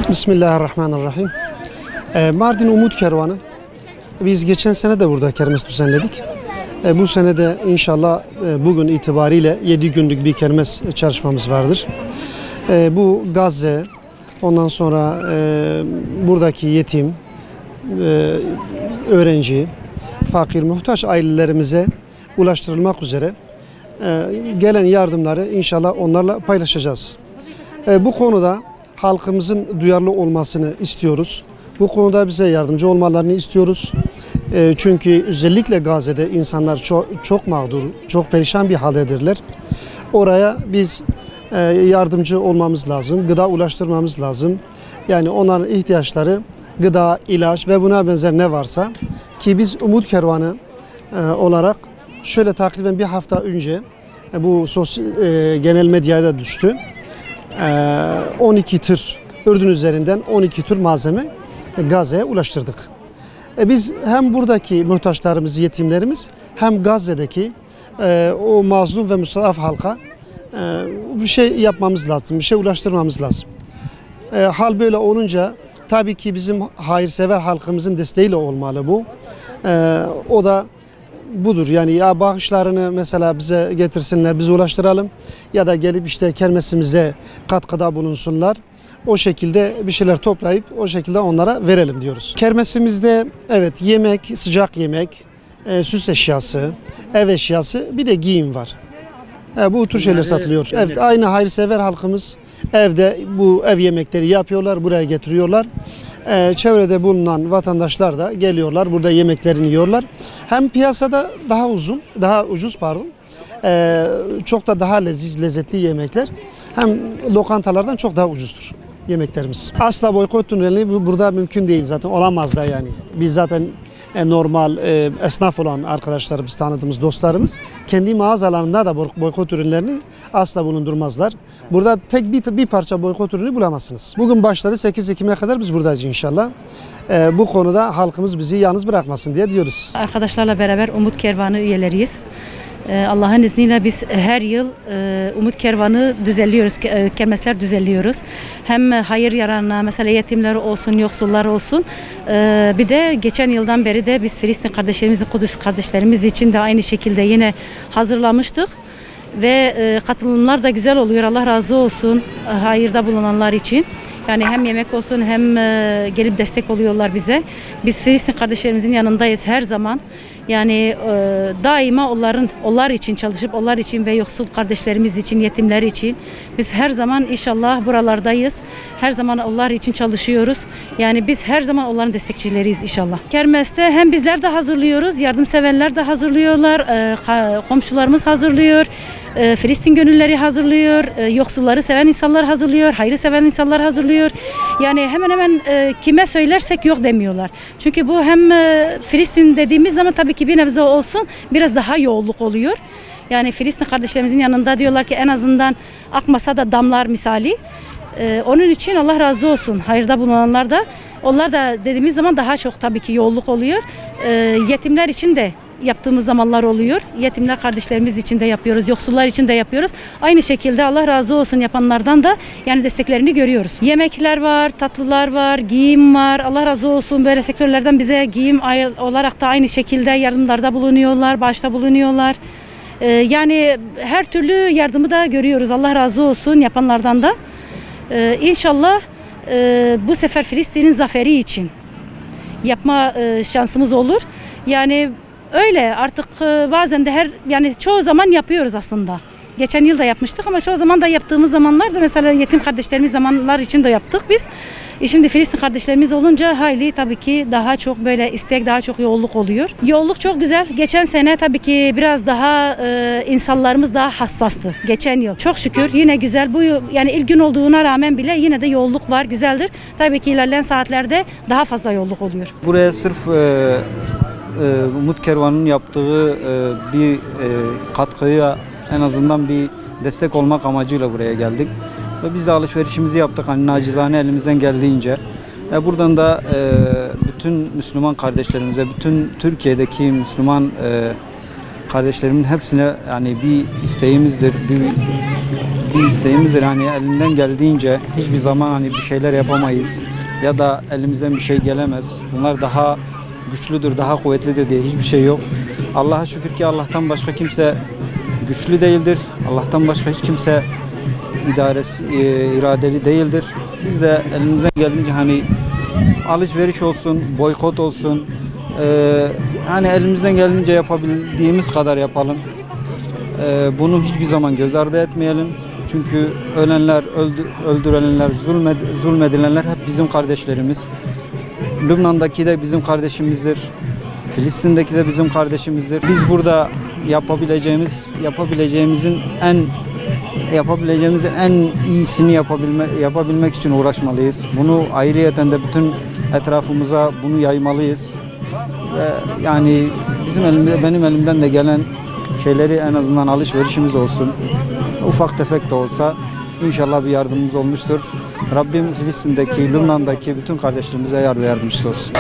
Bismillahirrahmanirrahim. Mardin Umut Kervanı. Biz geçen sene de burada kermes düzenledik. Bu sene de inşallah bugün itibariyle 7 günlük bir kermes çalışmamız vardır. Bu Gazze, ondan sonra buradaki yetim, öğrenci, fakir, muhtaç ailelerimize ulaştırılmak üzere gelen yardımları inşallah onlarla paylaşacağız. Bu konuda halkımızın duyarlı olmasını istiyoruz. Bu konuda bize yardımcı olmalarını istiyoruz. Çünkü özellikle Gazze'de insanlar çok mağdur, çok perişan bir haldedirler. Oraya biz yardımcı olmamız lazım, gıda ulaştırmamız lazım. Yani onların ihtiyaçları gıda, ilaç ve buna benzer ne varsa ki biz Umut Kervanı olarak şöyle takriben bir hafta önce bu genel medyaya düştü. 12 tır Ürdün üzerinden 12 tır malzeme Gazze'ye ulaştırdık. Biz hem buradaki muhtaçlarımız, yetimlerimiz hem Gazze'deki o mazlum ve mustadaf halka bir şey yapmamız lazım, bir şey ulaştırmamız lazım. Hal böyle olunca tabii ki bizim hayırsever halkımızın desteğiyle olmalı bu. O da budur. Yani ya bağışlarını mesela bize getirsinler, biz ulaştıralım ya da gelip işte kermesimize katkıda bulunsunlar. O şekilde bir şeyler toplayıp o şekilde onlara verelim diyoruz. Kermesimizde evet yemek, sıcak yemek, süs eşyası, ev eşyası bir de giyim var. Bu tür şeyler satılıyor. Evet, aynı hayırsever halkımız evde bu ev yemekleri yapıyorlar, buraya getiriyorlar. Çevrede bulunan vatandaşlar da geliyorlar, burada yemeklerini yiyorlar. Hem piyasada daha ucuz çok da daha lezzetli yemekler. Hem lokantalardan çok daha ucuzdur yemeklerimiz. Asla boykot tüneli burada mümkün değil zaten, olamaz da yani. Biz zaten normal esnaf olan arkadaşlarımız, tanıdığımız dostlarımız kendi mağazalarında da boykot ürünlerini asla bulundurmazlar. Burada tek bir parça boykot ürünü bulamazsınız. Bugün başladı, 8 Ekim'e kadar biz buradayız inşallah. Bu konuda halkımız bizi yalnız bırakmasın diye diyoruz. Arkadaşlarla beraber Umut Kervanı üyeleriyiz. Allah'ın izniyle biz her yıl Umut Kervanı düzenliyoruz, kermesler düzenliyoruz. Hem hayır yararına, mesela yetimler olsun, yoksullar olsun. Bir de geçen yıldan beri de biz Filistin kardeşlerimiz, Kudüs kardeşlerimiz için de aynı şekilde yine hazırlamıştık. Ve katılımlar da güzel oluyor, Allah razı olsun hayırda bulunanlar için. Yani hem yemek olsun hem gelip destek oluyorlar bize. Biz Filistin kardeşlerimizin yanındayız her zaman. Yani daima onlar için çalışıp onlar için ve yoksul kardeşlerimiz için, yetimler için biz her zaman inşallah buralardayız. Her zaman onlar için çalışıyoruz. Yani biz her zaman onların destekçileriyiz inşallah. Kermeste hem bizler de hazırlıyoruz, yardımseverler de hazırlıyorlar, komşularımız hazırlıyor. Filistin gönülleri hazırlıyor, yoksulları seven insanlar hazırlıyor, hayrı seven insanlar hazırlıyor. Yani hemen hemen kime söylersek yok demiyorlar. Çünkü bu hem Filistin dediğimiz zaman tabii ki bir nebze olsun biraz daha yoğunluk oluyor. Yani Filistin kardeşlerimizin yanında diyorlar ki en azından akmasa da damlar misali. Onun için Allah razı olsun hayırda bulunanlar da. Onlar da dediğimiz zaman daha çok tabii ki yoğunluk oluyor. Yetimler için de yaptığımız zamanlar oluyor. Yetimler kardeşlerimiz için de yapıyoruz, yoksullar için de yapıyoruz. Aynı şekilde Allah razı olsun yapanlardan da yani desteklerini görüyoruz. Yemekler var, tatlılar var, giyim var. Allah razı olsun böyle sektörlerden bize giyim olarak da aynı şekilde yardımlarda bulunuyorlar, bağışta bulunuyorlar. Yani her türlü yardımı da görüyoruz. Allah razı olsun yapanlardan da. İnşallah bu sefer Filistin'in zaferi için yapma şansımız olur. Yani öyle artık bazen de yani çoğu zaman yapıyoruz aslında. Geçen yıl da yapmıştık ama çoğu zaman da yaptığımız zamanlarda mesela yetim kardeşlerimiz zamanlar için de yaptık biz. Şimdi Filistin kardeşlerimiz olunca hayli tabii ki daha çok böyle istek, daha çok yoğunluk oluyor. Yoğunluk çok güzel. Geçen sene tabii ki biraz daha insanlarımız daha hassastı. Geçen yıl. Çok şükür yine güzel. Bu yani ilk gün olduğuna rağmen bile yine de yoğunluk var. Güzeldir. Tabii ki ilerleyen saatlerde daha fazla yoğunluk oluyor. Buraya sırf Umut Kervanı'nın yaptığı bir katkıya en azından bir destek olmak amacıyla buraya geldik. Ve biz de alışverişimizi yaptık hani nacizane elimizden geldiğince. Buradan da bütün Müslüman kardeşlerimize, bütün Türkiye'deki Müslüman kardeşlerimin hepsine yani bir isteğimizdir, bir isteğimizdir hani elinden geldiğince hiçbir zaman hani bir şeyler yapamayız ya da elimizden bir şey gelemez. Bunlar daha güçlüdür, daha kuvvetlidir diye hiçbir şey yok. Allah'a şükür ki Allah'tan başka kimse güçlü değildir. Allah'tan başka hiç kimse iradeli değildir. Biz de elimizden geldiğince hani alışveriş olsun, boykot olsun, hani elimizden geldiğince yapabildiğimiz kadar yapalım. Bunu hiçbir zaman göz ardı etmeyelim. Çünkü ölenler, öldürülenler, zulmedilenler hep bizim kardeşlerimiz. Lübnan'daki de bizim kardeşimizdir. Filistin'deki de bizim kardeşimizdir. Biz burada yapabileceğimizin en iyisini yapabilmek için uğraşmalıyız. Bunu ayrıyeten de bütün etrafımıza bunu yaymalıyız. Ve yani benim elimden de gelen şeyleri en azından alışverişimiz olsun. Ufak tefek de olsa inşallah bir yardımımız olmuştur. Rabbim Filistin'deki, Lübnan'daki bütün kardeşlerimize yar ve yardımcısı olsun.